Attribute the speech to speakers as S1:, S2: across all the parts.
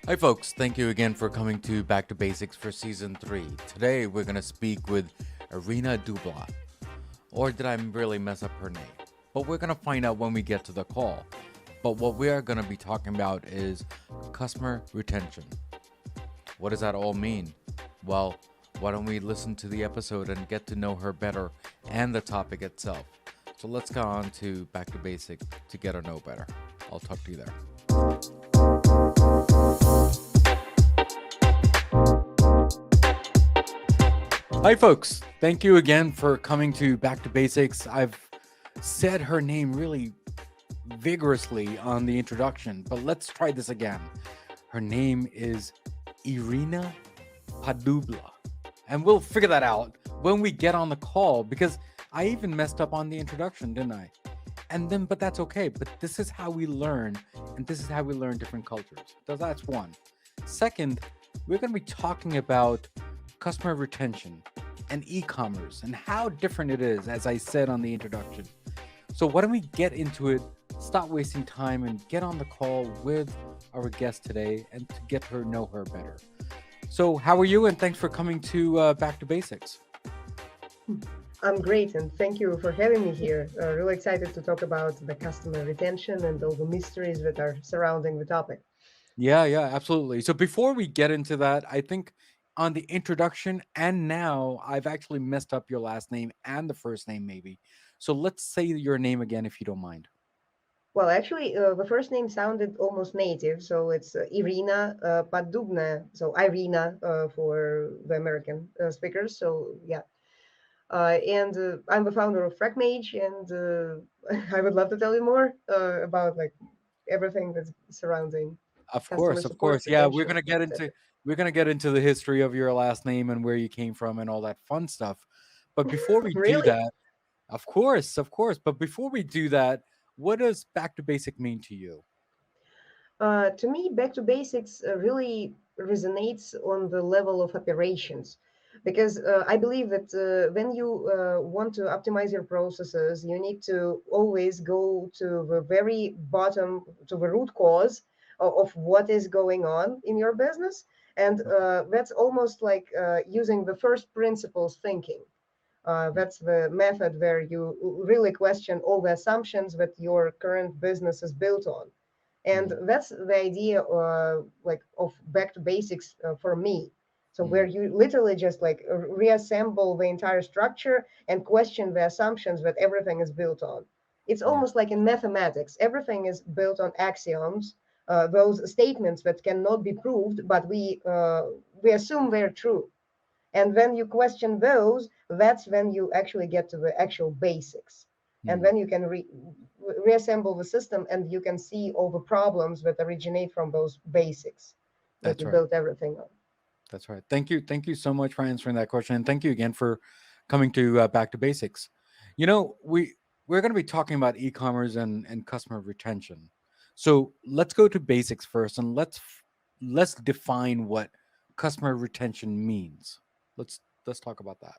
S1: Hi, folks. Thank you again for coming to Back to Basics for Season 3. Today, we're going to speak with Irina Dubla. Or did I really mess up her name? But we're going to find out when we get to the call. But what we are going to be talking about is customer retention. What does that all mean? Well, why don't we listen to the episode and get to know her better and the topic itself? So let's go on to Back to Basics to get to know better. I'll talk to you there. Hi, folks. Thank you again for coming to Back to Basics. I've said her name really vigorously on the introduction, but let's try this again. Her name is Irina Padubla. And we'll figure that out when we get on the call because I even messed up on the introduction, didn't I? But that's okay. But this is how we learn, and this is how we learn different cultures. So that's one. Second, we're going to be talking about customer retention and e-commerce and how different it is, as I said on the introduction. So why don't we get into it, stop wasting time, and get on the call with our guest today and to get her know her better. So how are you? And thanks for coming to Back to Basics.
S2: I'm great, and thank you for having me here. Really excited to talk about the customer retention and all the mysteries that are surrounding the topic.
S1: Yeah, absolutely. So before we get into that, I think on the introduction and now I've actually messed up your last name and the first name maybe. So let's say your name again if you don't mind.
S2: Well, actually, the first name sounded almost native, so it's Irina Padubna, so Irina for the American speakers. So yeah, and I'm the founder of TrackMage, and I would love to tell you more about like everything that's surrounding
S1: Of
S2: customer
S1: course, of
S2: support,
S1: course. Yeah,
S2: retention, etc.
S1: we're gonna get into the history of your last name and where you came from and all that fun stuff. But before we do
S2: Really?
S1: that, of course. But before we do that, what does back to basic mean to you?
S2: To me, back to basics really resonates on the level of operations because I believe that when you want to optimize your processes, you need to always go to the very bottom, to the root cause of what is going on in your business. And that's almost like using the first principles thinking. That's the method where you really question all the assumptions that your current business is built on, and
S1: Mm,
S2: that's the idea like of back to basics for me. So where
S1: mm,
S2: you literally just like reassemble the entire structure and question the assumptions that everything is built on. It's
S1: yeah,
S2: almost like in mathematics, everything is built on axioms, those statements that cannot be proved, but we assume they're true. And when you question those, that's when you actually get to the actual basics. And
S1: mm,
S2: then you can reassemble the system and you can see all the problems that originate from those basics that
S1: that's
S2: you
S1: right.
S2: built everything on.
S1: That's right. Thank you so much for answering that question, and thank you again for coming to back to basics. You know, we're going to be talking about e-commerce and customer retention. So let's go to basics first, and let's define what customer retention means. Let's talk about that.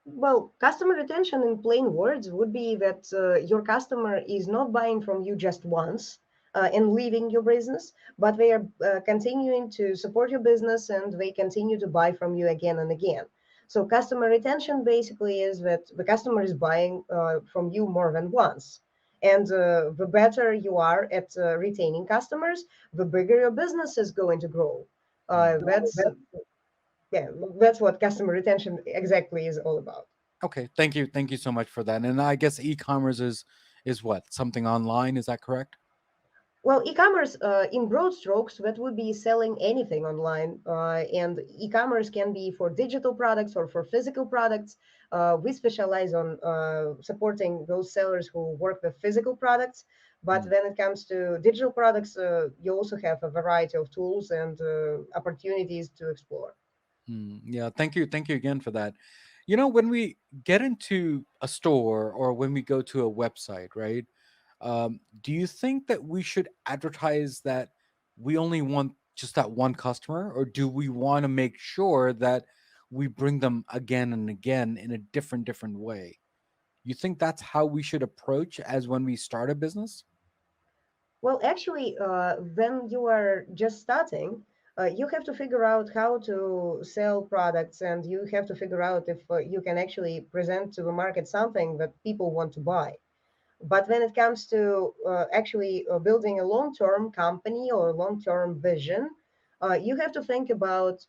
S2: Well, customer retention in plain words would be that your customer is not buying from you just once and leaving your business, but they are continuing to support your business and they continue to buy from you again and again. So, customer retention basically is that the customer is buying from you more than once. And the better you are at retaining customers, the bigger your business is going to grow.
S1: Mm.
S2: That's yeah, that's what customer retention exactly is all about.
S1: Okay, thank you so much for that. And I guess e-commerce is what something online. Is that correct?
S2: Well, e-commerce, in broad strokes, that would be selling anything online. And e-commerce can be for digital products or for physical products. We specialize on supporting those sellers who work with physical products. But
S1: Mm,
S2: when it comes to digital products, you also have a variety of tools and opportunities to explore.
S1: yeah, thank you again for that. You know, when we get into a store or when we go to a website, right? Do you think that we should advertise that we only want just that one customer, or do we want to make sure that we bring them again and again in a different way? You think that's how we should approach as when we start a business?
S2: Well, actually, when you are just starting, you have to figure out how to sell products, and you have to figure out if you can actually present to the market something that people want to buy. But when it comes to actually building a long-term company or long-term vision, you have to think about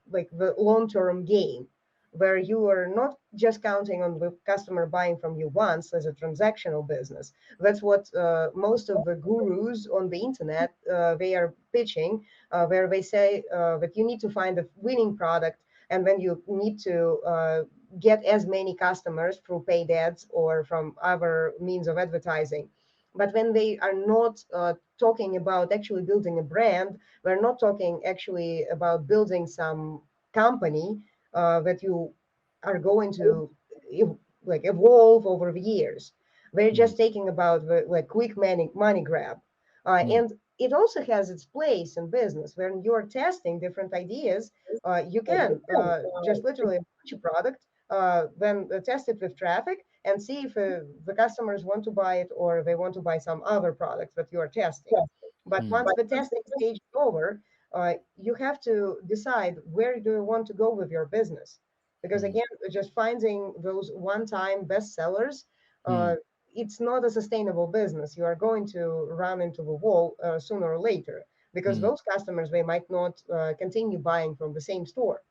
S2: like the long-term gain, where you are not just counting on the customer buying from you once as a transactional business. That's what most of the gurus on the internet they are pitching, where they say that you need to find a winning product, and then you need to get as many customers through paid ads or from other means of advertising. But when they are not talking about actually building a brand, we're not talking actually about building some company that you are going to like evolve over the years. We're
S1: Mm,
S2: just taking about the like quick money grab.
S1: mm,
S2: And it also has its place in business. When you're testing different ideas, you can just literally launch a product, then test it with traffic and see if the customers want to buy it or they want to buy some other product that you are testing. But
S1: mm,
S2: once the testing stage is over, you have to decide where do you want to go with your business. Because
S1: mm,
S2: again, just finding those one-time bestsellers, uh,
S1: mm,
S2: it's not a sustainable business. You are going to run into the wall sooner or later because
S1: mm,
S2: those customers, they might not continue buying from the same store.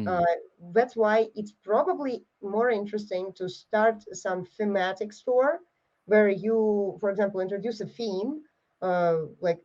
S2: Uh,
S1: mm,
S2: that's why it's probably more interesting to start some thematic store where you, for example, introduce a theme. Like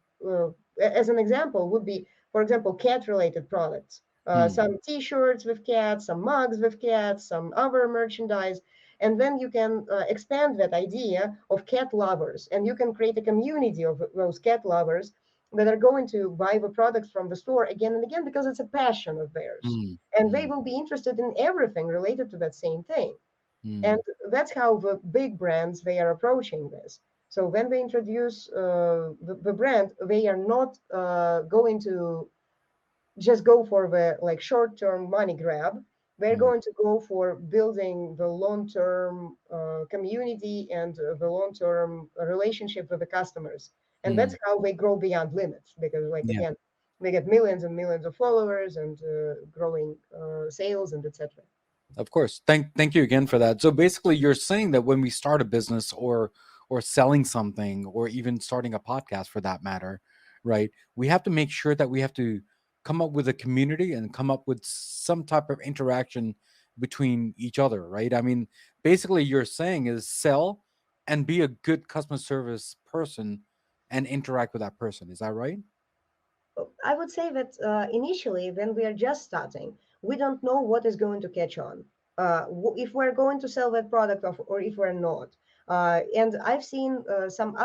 S2: as an example, would be, for example, cat-related products.
S1: mm,
S2: Some T-shirts with cats, some mugs with cats, some other merchandise, and then you can expand that idea of cat lovers, and you can create a community of those cat lovers that are going to buy the products from the store again and again because it's a passion of theirs,
S1: mm,
S2: and they
S1: mm,
S2: will be interested in everything related to that same thing. And
S1: mm,
S2: that's how the big brands they are approaching this. So when they introduce the brand, they are not going to just go for the like short-term money grab. They're
S1: mm,
S2: going to go for building the long-term community and the long-term relationship with the customers. And that's
S1: mm.
S2: how they grow beyond limits because, like,
S1: Yeah.
S2: again, they get millions and millions of followers and growing sales and etc.
S1: Of course. Thank you again for that. So basically you're saying that when we start a business or selling something or even starting a podcast for that matter, right? We have to make sure that we have to come up with a community and come up with some type of interaction between each other, right? I mean, basically you're saying is sell and be a good customer service person and interact with that person. Is that right?
S2: I would say that initially, when we are just starting, we don't know what is going to catch on. If we're going to sell that product or if we're not. And I've seen some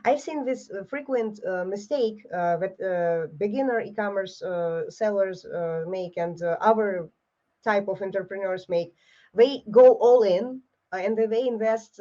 S2: I've seen this frequent mistake that beginner e-commerce sellers make and other type of entrepreneurs make. They go all in and they invest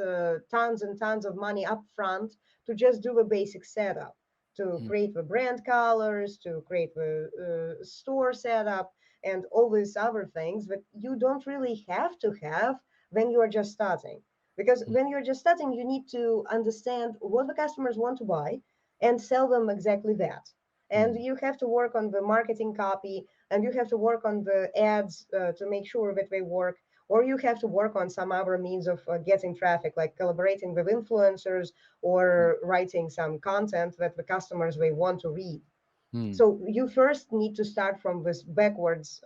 S2: tons and tons of money up front to just do the basic setup, to
S1: Mm,
S2: create the brand colors, to create the store setup, and all these other things that you don't really have to have when you are just starting. Because
S1: mm,
S2: when you're just starting, you need to understand what the customers want to buy and sell them exactly that. And
S1: mm,
S2: you have to work on the marketing copy, and you have to work on the ads to make sure that they work, or you have to work on some other means of getting traffic, like collaborating with influencers
S1: mm,
S2: or writing some content that the customers they want to read.
S1: mm.
S2: So you first need to start from this backwards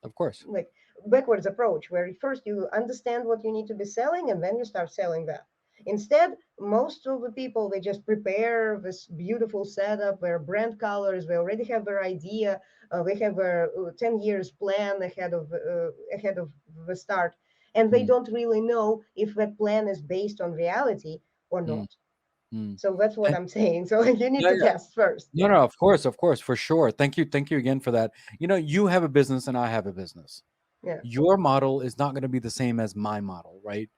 S1: Of course.
S2: like backwards approach where first you understand what you need to be selling and then you start selling that. Instead, most of the people they just prepare this beautiful setup, their brand colors, they already have their idea, they have a 10 years plan ahead of the start, and they
S1: Mm,
S2: don't really know if that plan is based on reality or
S1: mm,
S2: not.
S1: mm.
S2: So that's what
S1: And
S2: I'm saying. So you need
S1: yeah,
S2: to
S1: yeah.
S2: test first.
S1: No, no, of course, for sure. Thank you again for that. You know, you have a business and I have a business.
S2: Yeah,
S1: Your model is not going to be the same as my model, right?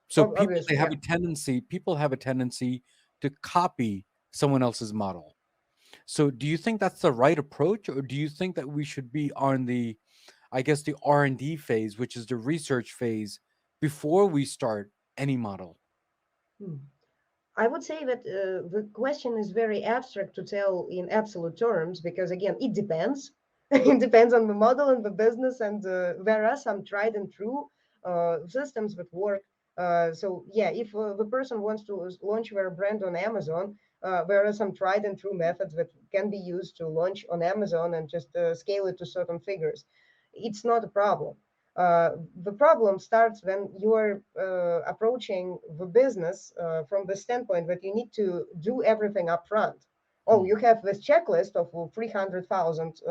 S1: So
S2: obviously, yeah.
S1: people have a tendency to copy someone else's model. So do you think that's the right approach, or do you think that we should be on the, I guess, the R&D phase, which is the research phase, before we start any model?
S2: Hmm. I would say that the question is very abstract to tell in absolute terms because, again, it depends. It depends on the model and the business, and there are some tried and true systems that work. So, yeah, if the person wants to launch their brand on Amazon, there are some tried and true methods that can be used to launch on Amazon and just scale it to certain figures. It's not a problem. The problem starts when you are approaching the business from the standpoint that you need to do everything up front. Oh,
S1: Hmm.
S2: you have this checklist of 300,000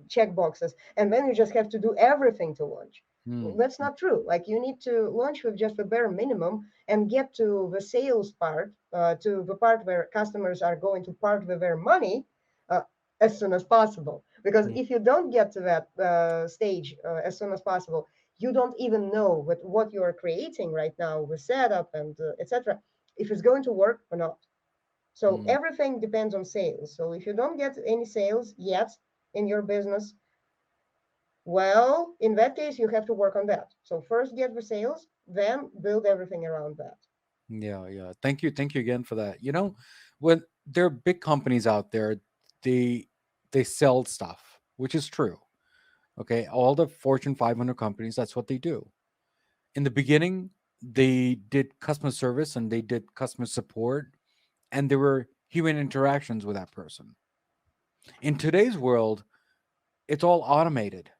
S2: check boxes, and then you just have to do everything to launch.
S1: Hmm.
S2: That's not true. Like you need to launch with just the bare minimum and get to the sales part, to the part where customers are going to part with their money uh, as soon as possible. Because
S1: Hmm.
S2: if you don't get to that stage as soon as possible, you don't even know what you are creating right now with setup and etc. if it's going to work or not. So
S1: Hmm.
S2: everything depends on sales. So if you don't get any sales yet in your business, well, in that case, you have to work on that. So first get the sales, then build everything around that.
S1: Yeah, yeah. Thank you again for that. When there are big companies out there, they they sell stuff, which is true. Okay, all the Fortune 500 companies, that's what they do. In the beginning, they did customer service and they did customer support, and there were human interactions with that person. In today's world, it's all automated.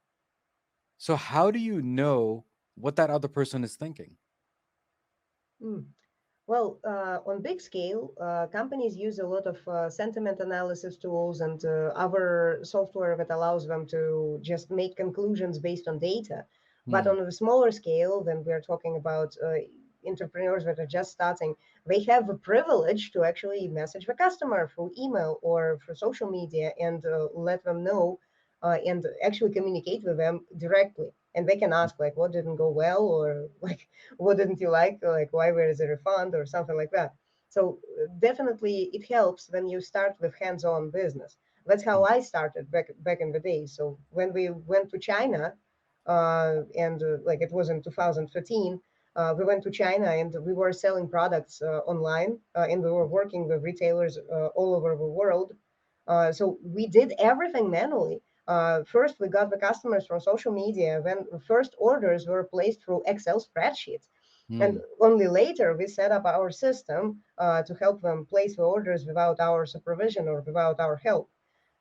S1: So how do you know what that other person is thinking?
S2: Mm. Well, on big scale, companies use a lot of sentiment analysis tools and other software that allows them to just make conclusions based on data. But
S1: Hmm.
S2: on a smaller scale, then we're talking about entrepreneurs that are just starting, they have the privilege to actually message the customer through email or through social media and let them know and actually communicate with them directly. And they can ask, like, what didn't go well, or like, what didn't you like why there is a refund or something like that. So definitely it helps when you start with hands-on business. That's how I started back in the day. So when we went to China, and like it was in 2013, we went to China and we were selling products online, and we were working with retailers all over the world. So we did everything manually. First, we got the customers from social media. Then first orders were placed through Excel spreadsheets. And
S1: Hmm.
S2: only later we set up our system to help them place the orders without our supervision or without our help.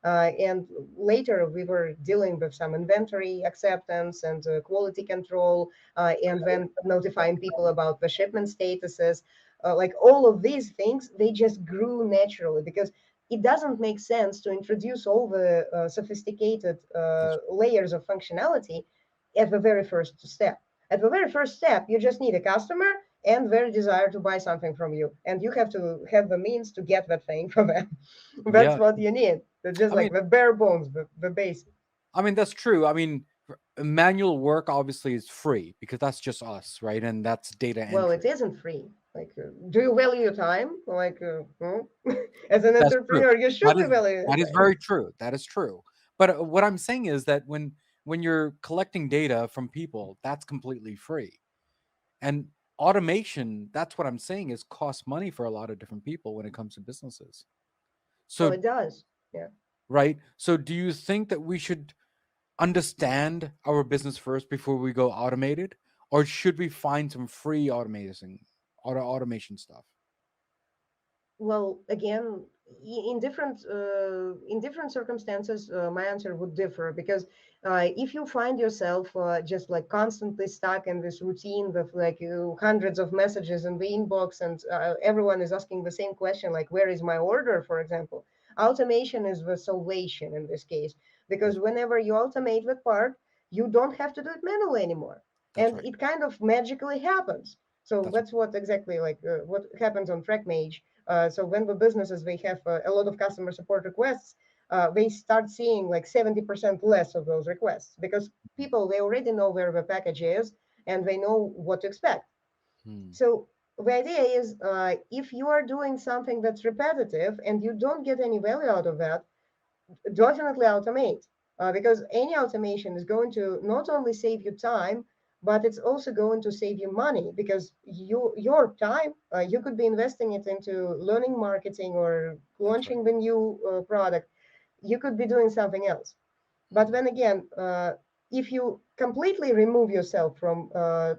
S2: And later we were dealing with some inventory acceptance and quality control, and then notifying people about the shipment statuses. Like all of these things, they just grew naturally because it doesn't make sense to introduce all the sophisticated
S1: That's
S2: layers of functionality at the very first step. At the very first step, you just need a customer and their desire to buy something from you. And you have to have the means to get that thing for them. That's
S1: yeah.
S2: what you need. That's just
S1: I
S2: like
S1: mean,
S2: the bare bones, the basic.
S1: that's true. I mean, manual work obviously is free because that's just us, right? And that's data
S2: Well, it
S1: entry.
S2: isn't free. Like, do you value your time? Like, as an
S1: That's true.
S2: entrepreneur, you should
S1: That
S2: be
S1: is
S2: valuing your
S1: that is
S2: time.
S1: very true. That is true. But what I'm saying is that when you're collecting data from people, that's completely free. And automation, that's what I'm saying, is cost money for a lot of different people when it comes to businesses.
S2: Well,
S1: So,
S2: it does. Yeah.
S1: right? So do you think that we should understand our business first before we go automated, or should we find some free automation stuff?
S2: Well, again, in different circumstances, my answer would differ because if you find yourself just like constantly stuck in this routine with like hundreds of messages in the inbox and everyone is asking the same question, like where is my order, for example, automation is the salvation in this case because
S1: That's
S2: whenever you automate that part, you don't have to do it manually anymore,
S1: that's
S2: and
S1: right.
S2: it kind of magically happens. So
S1: That's
S2: that's what exactly like what happens on TrackMage. So when the businesses they have a lot of customer support requests, they start seeing like 70% less of those requests because people they already know where the package is and they know what to expect.
S1: hmm.
S2: So the idea is if you are doing something that's repetitive and you don't get any value out of that, definitely automate because any automation is going to not only save you time but it's also going to save you money because your time, you could be investing it into learning marketing or
S1: That's right.
S2: launching the new product. You could be doing something else. But then again, if you completely remove yourself from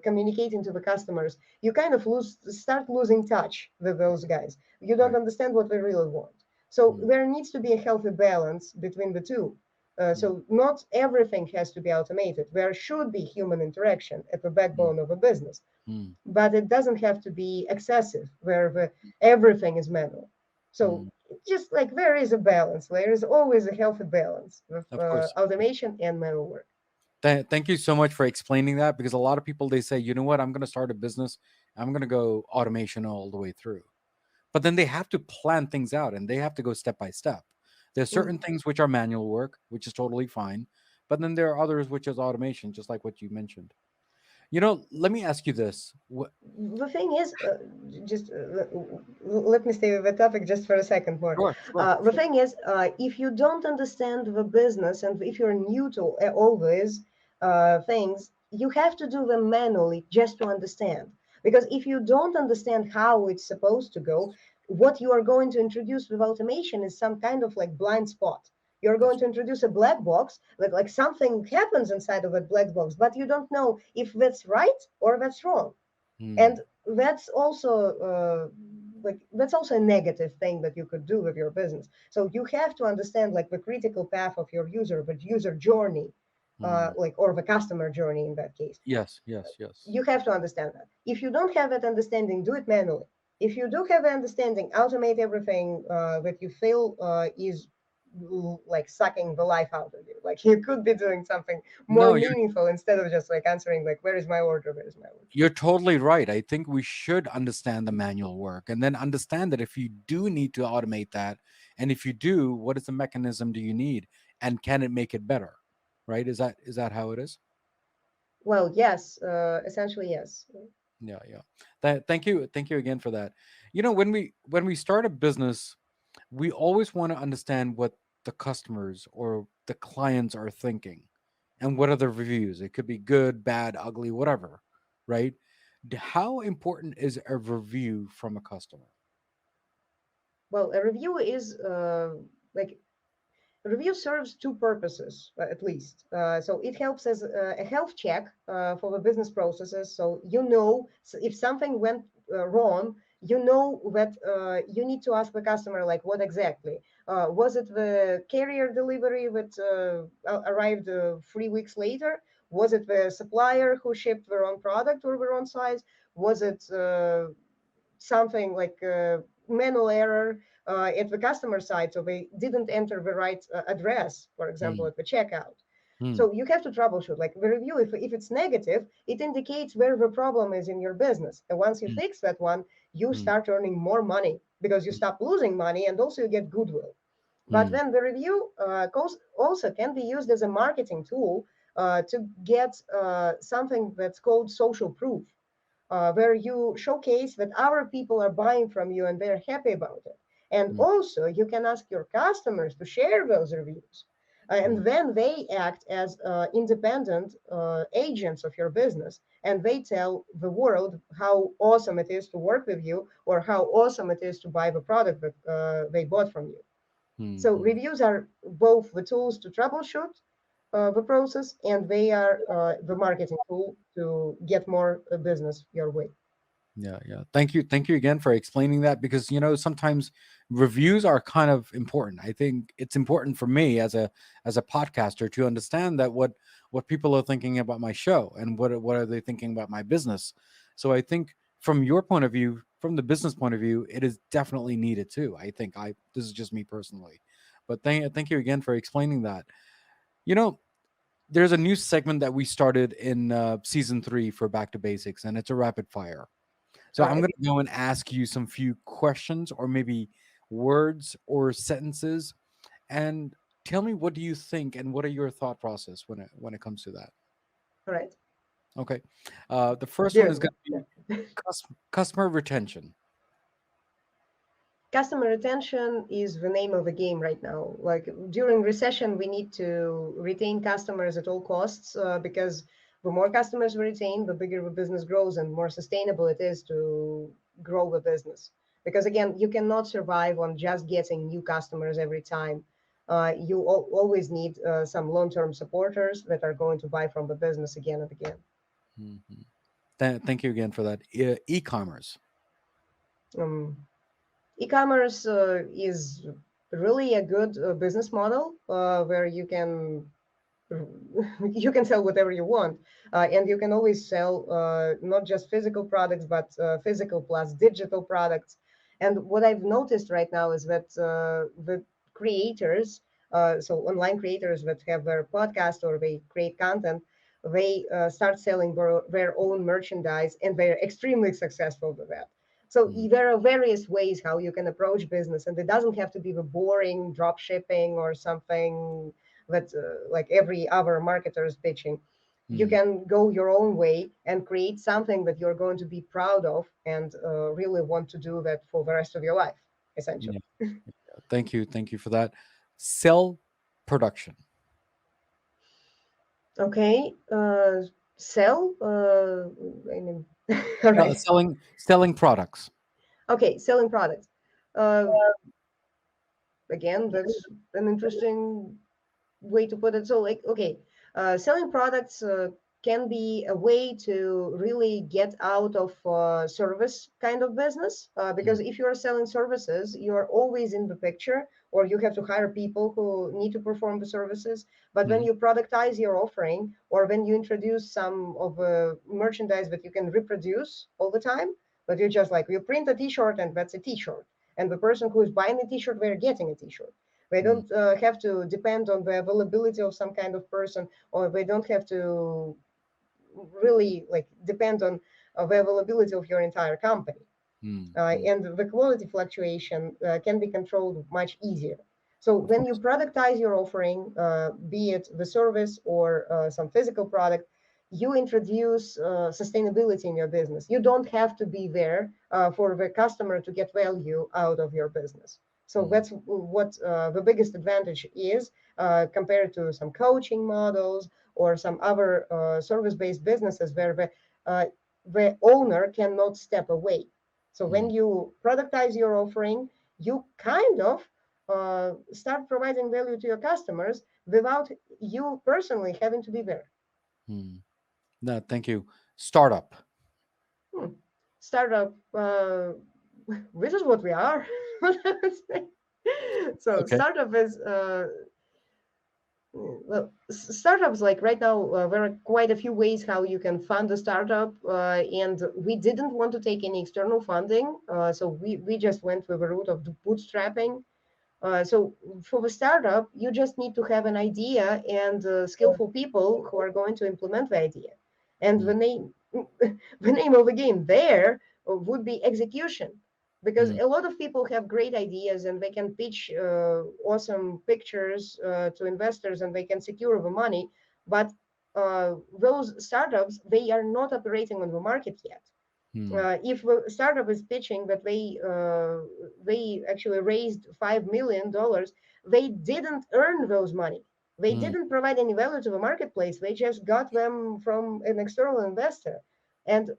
S2: communicating to the customers, you kind of start losing touch with those guys. You don't
S1: Right.
S2: understand what they really want. So
S1: Mm,
S2: there needs to be a healthy balance between the two.
S1: mm,
S2: So not everything has to be automated. There should be human interaction at the
S1: mm,
S2: backbone of a business,
S1: mm,
S2: but it doesn't have to be excessive where everything is manual. So
S1: mm.
S2: just like there is a balance, there is always a healthy balance with
S1: Of course.
S2: automation and manual work.
S1: Thank you so much for explaining that, because a lot of people, they say, you know what, I'm going to start a business, I'm going to go automation all the way through. But then they have to plan things out and they have to go step by step. There's certain
S2: Mm.
S1: things which are manual work, which is totally fine. But then there are others which is automation, just like what you mentioned. Let me ask you this.
S2: The thing is, just let me stay with the topic just for a second more.
S1: Sure, sure,
S2: The
S1: sure.
S2: thing is, if you don't understand the business and if you're new to all these things, you have to do them manually just to understand. Because if you don't understand how it's supposed to go, what you are going to introduce with automation is some kind of like blind spot. You're going
S1: That's
S2: to introduce a black box, like something happens inside of a black box, but you don't know if that's right or that's wrong.
S1: mm,
S2: And that's also that's also a negative thing that you could do with your business. So you have to understand like the critical path of your user, but user journey,
S1: mm.
S2: or the customer journey in that case.
S1: Yes, yes, yes.
S2: You have to understand that. If you don't have that understanding, do it manually. If you do have the understanding, automate everything that you feel is like sucking the life out of you. Like you could be doing something more
S1: No,
S2: meaningful instead of just like answering like, where is my order? Where is my order?
S1: you're totally right. I think we should understand the manual work and then understand that if you do need to automate that, and if you do, what is the mechanism do you need, and can it make it better? Right? Is that how it is?
S2: Well, yes, essentially, yes.
S1: Yeah, yeah. Thank you again for that. When we start a business, we always want to understand what the customers or the clients are thinking, and what are the reviews. It could be good, bad, ugly, whatever, right? How important is a review from a customer?
S2: Well, a review is like review serves two purposes, at least. So it helps as a health check for the business processes. So if something went wrong, you know that you need to ask the customer, like, what exactly? Was it the carrier delivery that arrived 3 weeks later? Was it the supplier who shipped the wrong product or the wrong size? Was it something like a manual error at the customer side, so they didn't enter the right address, for example,
S1: Mm,
S2: at the checkout.
S1: mm,
S2: So you have to troubleshoot. Like the review, if it's negative, it indicates where the problem is in your business. And once you
S1: mm,
S2: fix that one, you
S1: mm,
S2: start earning more money because you
S1: mm,
S2: stop losing money and also you get goodwill. But
S1: mm,
S2: then the review also can be used as a marketing tool to get something that's called social proof, where you showcase that our people are buying from you and they're happy about it. And
S1: mm,
S2: also, you can ask your customers to share those reviews.
S1: mm,
S2: And then they act as independent agents of your business. And they tell the world how awesome it is to work with you or how awesome it is to buy the product that they bought from you.
S1: mm,
S2: So
S1: mm.
S2: reviews are both the tools to troubleshoot the process, and they are the marketing tool to get more business your way.
S1: Yeah, yeah. Thank you again for explaining that, because sometimes reviews are kind of important. I think it's important for me as a podcaster to understand that what people are thinking about my show, and what are they thinking about my business. So I think from your point of view, from the business point of view, it is definitely needed too. I think I this is just me personally, but thank you again for explaining that. You know, there's a new segment that we started in season 3 for Back to Basics, and it's a rapid fire. So
S2: All
S1: I'm
S2: right.
S1: going to go and ask you some few questions, or maybe words or sentences, and tell me, what do you think and what are your thought process when it comes to that?
S2: All right.
S1: Okay. The first one
S2: Dear
S1: is
S2: me.
S1: going to be customer retention.
S2: Customer retention is the name of the game right now. Like during recession, we need to retain customers at all costs because The more customers we retain, the bigger the business grows and more sustainable it is to grow the business. Because again, you cannot survive on just getting new customers every time. You always need some long-term supporters that are going to buy from the business again and again.
S1: Mhm. Thank you again for that. E-commerce.
S2: Um, E-commerce is really a good business model where you can you can sell whatever you want, and you can always sell not just physical products but physical plus digital products. And what I've noticed right now is that the creators, so online creators that have their podcast or they create content, they start selling their own merchandise and they're extremely successful with that. So
S1: Mm,
S2: there are various ways how you can approach business, and it doesn't have to be the boring drop shipping or something that like every other marketer is pitching. You
S1: mm,
S2: can go your own way and create something that you're going to be proud of and really want to do that for the rest of your life, essentially.
S1: yeah. Thank you for that. Cell production.
S2: Okay. Sell. I mean, all right.
S1: Selling products.
S2: Okay. Selling products. Uh, Again, that's an interesting way to put it. So, like, okay, selling products can be a way to really get out of service kind of business. Because
S1: Mm,
S2: if you're selling services, you're always in the picture, or you have to hire people who need to perform the services. But when
S1: mhm,
S2: you productize your offering, or when you introduce some of merchandise that you can reproduce all the time, but you just like you print a T-shirt and that's a T-shirt, and the person who is buying a T-shirt, they're getting a T-shirt. They
S1: mm,
S2: don't have to depend on the availability of some kind of person, or they don't have to really like depend on the availability of your entire company.
S1: mm, mm.
S2: And the quality fluctuation can be controlled much easier. So
S1: Of
S2: when you
S1: course.
S2: productize your offering, be it the service or some physical product, you introduce sustainability in your business. You don't have to be there for the customer to get value out of your business. So
S1: Mm,
S2: that's what the biggest advantage is compared to some coaching models or some other service-based businesses where uh, the owner cannot step away. So when
S1: mm,
S2: you productize your offering, you kind of start providing value to your customers without you personally having to be there.
S1: mm. No, thank you. Startup.
S2: Hmm. Startup, this is what we are. So
S1: Okay.
S2: startup is well, startups like right now, there are quite a few ways how you can fund a startup, and we didn't want to take any external funding, so we just went with the route of bootstrapping. So for the startup, you just need to have an idea and skillful people who are going to implement the idea. And
S1: Mm,
S2: the name of the game there would be execution, because
S1: mm,
S2: a lot of people have great ideas and they can pitch awesome pictures to investors and they can secure the money. But those startups, they are not operating on the market yet.
S1: mm,
S2: If a startup is pitching that they actually raised $5 million, they didn't earn those money. They
S1: mm,
S2: didn't provide any value to the marketplace. They just got them from an external investor, and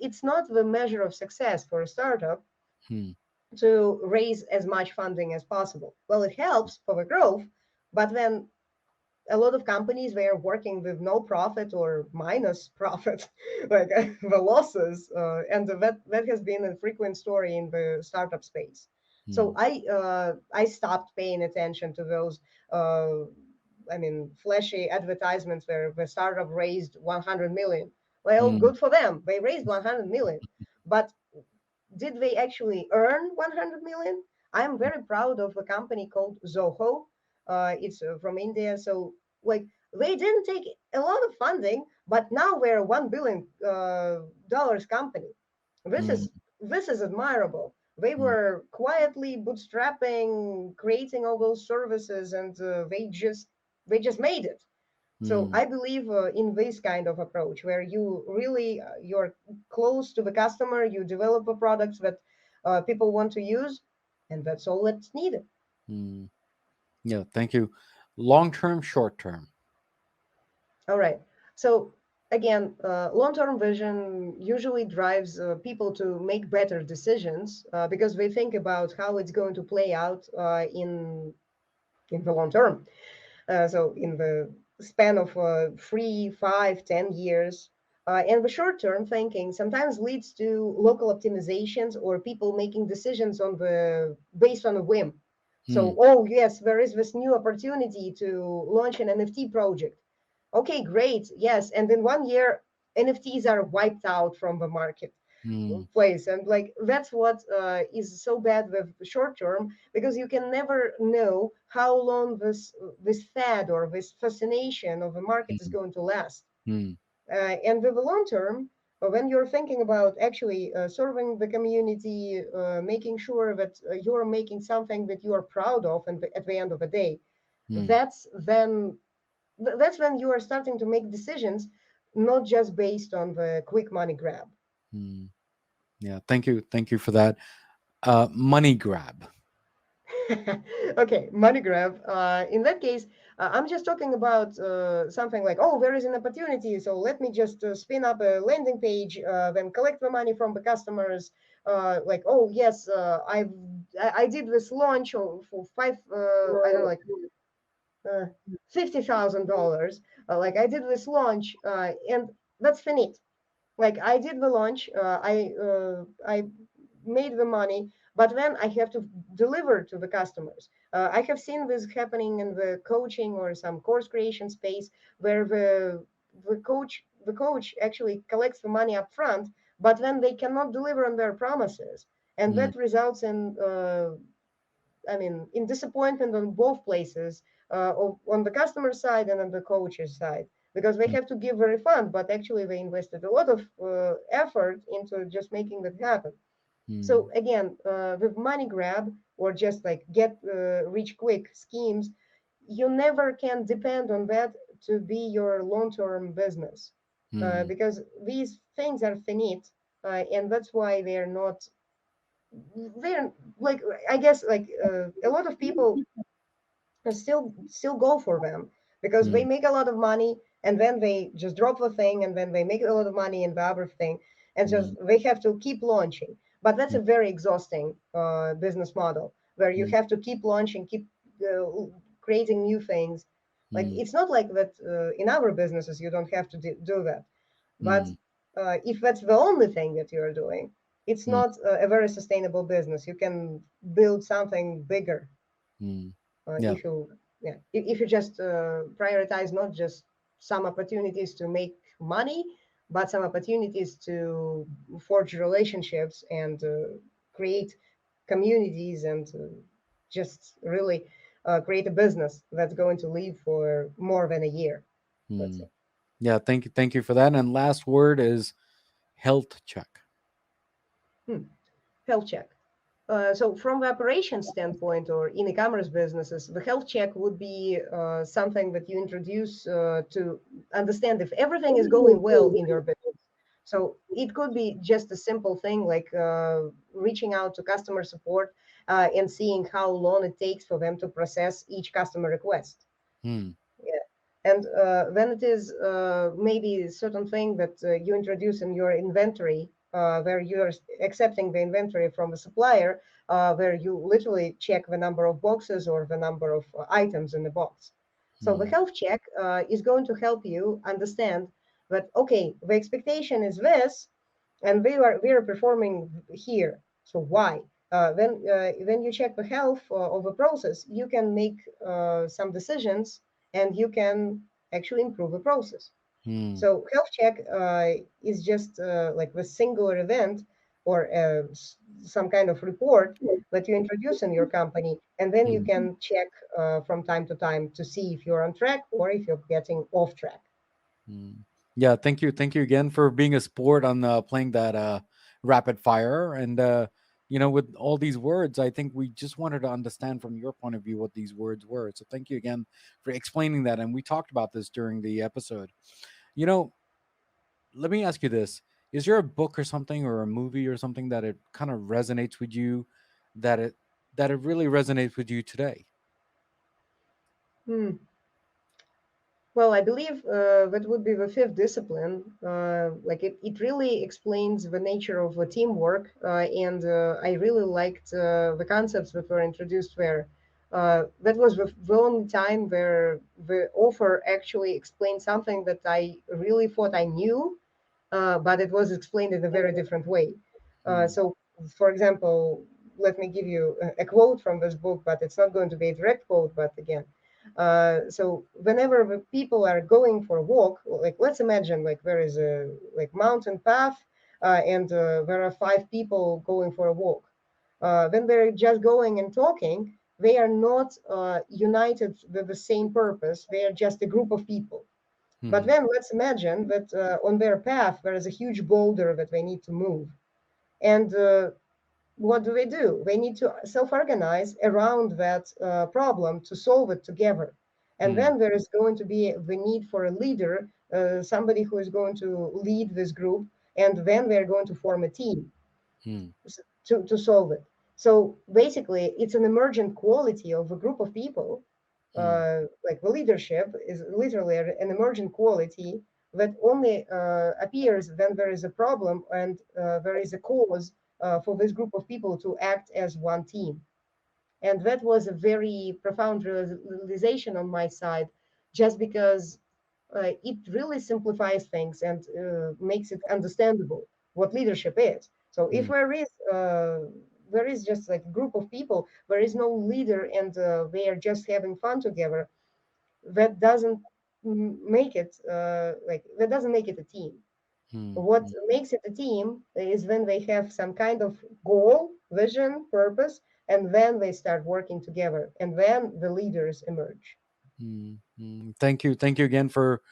S2: it's not the measure of success for a startup
S1: mm,
S2: to raise as much funding as possible. Well, it helps for the growth, but then a lot of companies were working with no profit or minus profit, like the losses, and that has been a frequent story in the startup space. So
S1: mm,
S2: I stopped paying attention to those. Uh, I mean, flashy advertisements where the startup raised 100 million. Well,
S1: mm,
S2: good for them. They raised 100 million, but did they actually earn 100 million? I'm very proud of a company called Zoho. It's from India. So, like, they didn't take a lot of funding, but now we're a $1 billion company. This
S1: mm,
S2: is this is admirable. They
S1: mm,
S2: were quietly bootstrapping, creating all those services, and they just made it. So
S1: mm,
S2: I believe in this kind of approach where you really you're close to the customer, you develop a product that people want to use, and that's all that's needed.
S1: mm. Yeah, thank you. Long term, short term.
S2: All right. So again, long-term vision usually drives people to make better decisions because they think about how it's going to play out in the long term. So in the span of 3, 5, 10 years. And the short-term thinking sometimes leads to local optimizations or people making decisions on the based on a whim.
S1: Hmm.
S2: So, oh yes, there is this new opportunity to launch an NFT project. Okay, great, yes. And in 1 year, NFTs are wiped out from the market
S1: Hmm.
S2: place, and like that's what is so bad with short term, because you can never know how long this fad or this fascination of the market is
S1: Hmm.
S2: going to last.
S1: Hmm.
S2: And with the long term, when you're thinking about actually serving the community, making sure that you're making something that you are proud of, and at the end of the day,
S1: Hmm.
S2: that's then that's when you are starting to make decisions not just based on the quick money grab.
S1: Hmm. Yeah. Thank you for that. Money grab.
S2: Okay, money grab. In that case, I'm just talking about something like, oh, there is an opportunity, so let me just spin up a landing page, then collect the money from the customers. Like, oh yes, I did this launch for five, I don't know, like uh, $50,000. Like I did this launch, and that's finite. Like I did the launch, I made the money, but then I have to deliver to the customers. I have seen this happening in the coaching or some course creation space, where the coach actually collects the money up front, but then they cannot deliver on their promises, and
S1: Hmm.
S2: that results in in disappointment on both places, on the customer side and on the coach's side, because they
S1: Hmm.
S2: have to give a refund, but actually they invested a lot of effort into just making that happen.
S1: Hmm.
S2: So again, with money grab or just like get rich quick schemes, you never can depend on that to be your long-term business,
S1: Hmm.
S2: because these things are finite, and that's why they're like, I guess, like a lot of people still go for them because they
S1: Hmm.
S2: make a lot of money, and then they just drop the thing, and then they make a lot of money in the other thing, and
S1: Hmm.
S2: just they have to keep launching. But that's
S1: Hmm.
S2: a very exhausting business model, where you
S1: Hmm.
S2: have to keep launching, keep creating new things. Like
S1: Hmm.
S2: it's not like that in our businesses you don't have to do that, but
S1: Hmm.
S2: if that's the only thing that you're doing, it's
S1: Hmm.
S2: not a very sustainable business. You can build something bigger
S1: Hmm. Yeah.
S2: if you, yeah, if you just prioritize not just some opportunities to make money, but some opportunities to forge relationships and create communities, and just really create a business that's going to live for more than a year, let's
S1: Hmm.
S2: say.
S1: Yeah. Thank you for that. And last word is health check.
S2: Hmm. Health check. So from the operations standpoint, or in e-commerce businesses, the health check would be something that you introduce to understand if everything is going well in your business. So it could be just a simple thing like reaching out to customer support and seeing how long it takes for them to process each customer request.
S1: Hmm.
S2: Yeah. And then it is maybe a certain thing that you introduce in your inventory, where you're accepting the inventory from the supplier, where you literally check the number of boxes or the number of items in the box. So the
S1: Hmm.
S2: health check is going to help you understand that, okay, the expectation is this, and we are performing here. So why? When you check the health of a process, you can make some decisions, and you can actually improve the process.
S1: Hmm.
S2: So health check is just like the singular event, or some kind of report that you introduce in your company, and then you
S1: Hmm.
S2: can check from time to time to see if you're on track or if you're getting off track.
S1: Mm. Yeah, thank you again for being a sport on playing that rapid fire. And with all these words, I think we just wanted to understand from your point of view what these words were. So thank you again for explaining that. And we talked about this during the episode. You know, let me ask you this: is there a book or something, or a movie or something that it kind of resonates with you, that it really resonates with you today?
S2: Hmm. Well, I believe that would be the fifth discipline. Like it really explains the nature of teamwork, and I really liked the concepts that were introduced there. That was the only time where the author actually explained something that I really thought I knew, but it was explained in a very different way.
S1: Hmm.
S2: So, for example, let me give you a quote from this book, but it's not going to be a direct quote, but again, so whenever the people are going for a walk, like let's imagine like there is a like mountain path, and there are five people going for a walk. When they're just going and talking, they are not united with the same purpose. They are just a group of people. But
S1: Hmm.
S2: then let's imagine that on their path there is a huge boulder that they need to move. And what do? They need to self-organize around that problem to solve it together. And
S1: Hmm.
S2: then there is going to be the need for a leader, somebody who is going to lead this group, and then they're going to form a team
S1: Hmm.
S2: to solve it. So basically, it's an emergent quality of a group of people.
S1: Hmm.
S2: Like the leadership is literally an emergent quality that only appears when there is a problem and there is a cause for this group of people to act as one team. And that was a very profound realization on my side, just because it really simplifies things and makes it understandable what leadership is. So if
S1: Hmm.
S2: there is just like a group of people, there is no leader, and they are just having fun together, that doesn't make it like that doesn't make it a team.
S1: Hmm.
S2: What
S1: Hmm.
S2: makes it a team is when they have some kind of goal, vision, purpose, and then they start working together, and then the leaders emerge.
S1: Hmm. Hmm. Thank you again for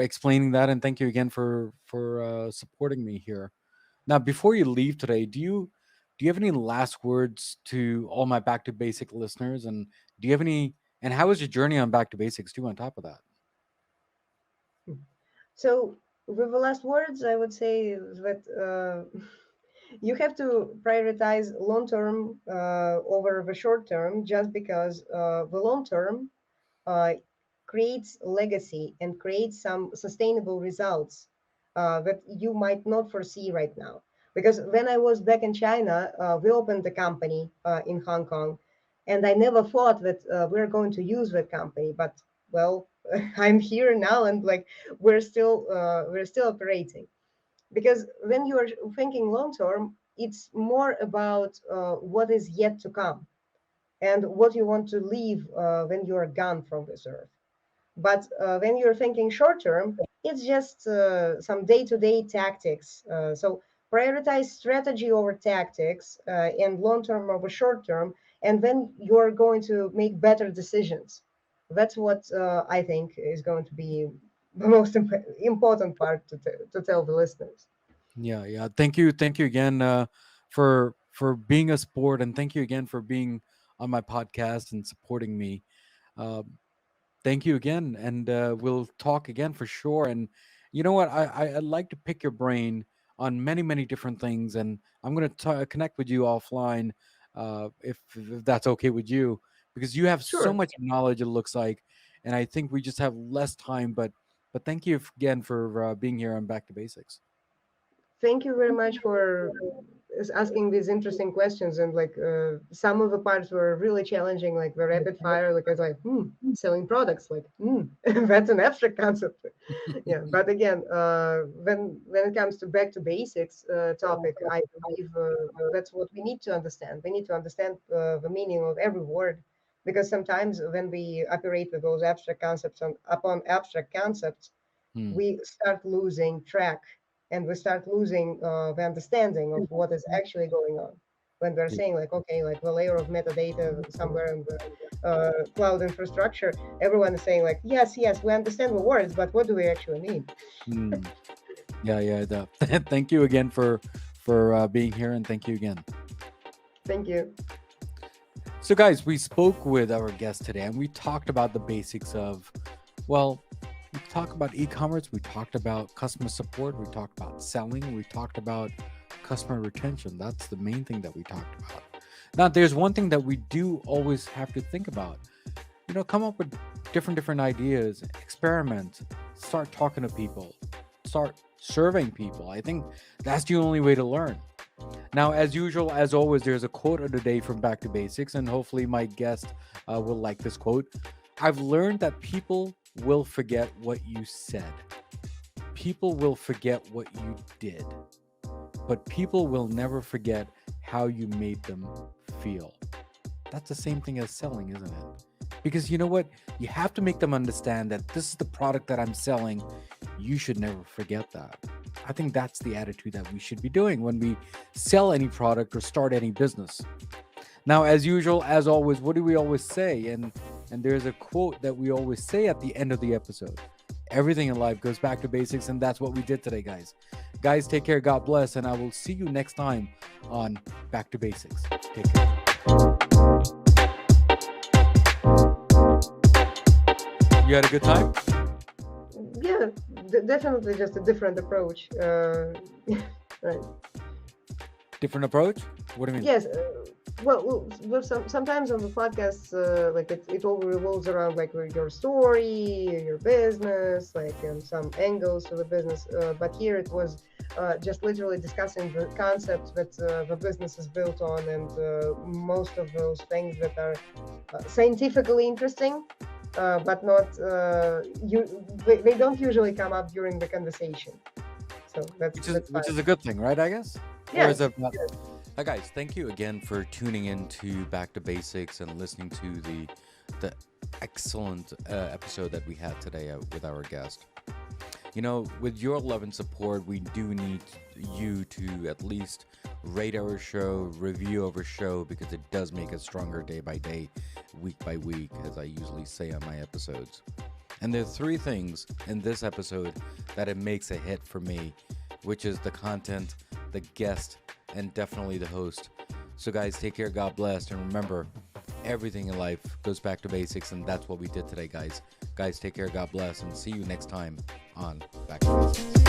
S1: explaining that, and thank you again for supporting me here. Now, before you leave today, do you have any last words to all my Back to Basic listeners? And do you have any? And how was your journey on Back to Basics too? On top of that.
S2: So, with the last words, I would say that you have to prioritize long term over the short term, just because the long term uh, creates legacy and creates some sustainable results that you might not foresee right now. Because when I was back in China, we opened the company in Hong Kong, and I never thought that we're going to use that company. But well, I'm here now, and like we're still operating. Because when you are thinking long term, it's more about what is yet to come and what you want to leave when you are gone from this earth. But when you're thinking short term, it's just some day to day tactics. So prioritize strategy over tactics and long term over short term, and then you're going to make better decisions. That's what I think is going to be the most important part to tell the listeners.
S1: Yeah, yeah. Thank you again for being a sport, and thank you again for being on my podcast and supporting me. Uh, Thank you again, and we'll talk again for sure. And you know what? I'd like to pick your brain on many different things, and I'm going to connect with you offline, if that's okay with you, because you have so
S2: Sure.
S1: much knowledge. It looks like, and I think we just have less time. But thank you again for being here on Back to Basics.
S2: Thank you very much for asking these interesting questions. And like some of the parts were really challenging, like the rapid fire. Like I was like, selling products, like, that's an abstract concept. Yeah, but again, when it comes to back to basics topic, I believe that's what we need to understand. We need to understand the meaning of every word, because sometimes when we operate with those abstract concepts upon abstract concepts,
S1: Hmm.
S2: we start losing track, and we start losing the understanding of what is actually going on. When we're saying like, okay, like the layer of metadata somewhere in the cloud infrastructure, everyone is saying like, yes, yes, we understand the words, but what do we actually mean?
S1: Hmm. Yeah, yeah. Thank you again for being here, and thank you again.
S2: Thank you.
S1: So, guys, we spoke with our guest today, and we talked about the basics of, well, we talked about e-commerce, we talked about customer support, we talked about selling, we talked about customer retention. That's the main thing that we talked about. Now, there's one thing that we do always have to think about. Come up with different ideas, experiment, start talking to people, start serving people. I think that's the only way to learn. Now, as usual, as always, there's a quote of the day from Back to Basics, and hopefully my guest will like this quote. I've learned that people will forget what you said. People will forget what you did, but people will never forget how you made them feel. That's the same thing as selling, isn't it? Because you know what? You have to make them understand that this is the product that I'm selling. You should never forget that. I think that's the attitude that we should be doing when we sell any product or start any business. Now, as usual, as always, what do we always say? And there's a quote that we always say at the end of the episode. Everything in life goes back to basics, and that's what we did today, guys. Guys, take care, God bless, and I will see you next time on Back to Basics. Take care. You had a good time?
S2: Yeah, definitely just a different approach. Right.
S1: Different approach? What do you mean?
S2: Yes. Sometimes on the podcasts, like it all revolves around like your story, your business, like and some angles to the business. But here it was just literally discussing the concepts that the business is built on, and most of those things that are scientifically interesting, but not they don't usually come up during the conversation. So that's
S1: which is a good thing, right? I guess.
S2: Yeah.
S1: Or is it not? Hi guys, thank you again for tuning in to Back to Basics and listening to the excellent episode that we had today with our guest. You know, with your love and support, we do need you to at least rate our show, review our show, because it does make us stronger day by day, week by week, as I usually say on my episodes. And there are 3 things in this episode that it makes a hit for me, which is the content, the guest, and definitely the host. So guys, take care, God bless, and remember, everything in life goes back to basics, and that's what we did today, guys. Guys, take care, God bless, and see you next time on Back to Basics.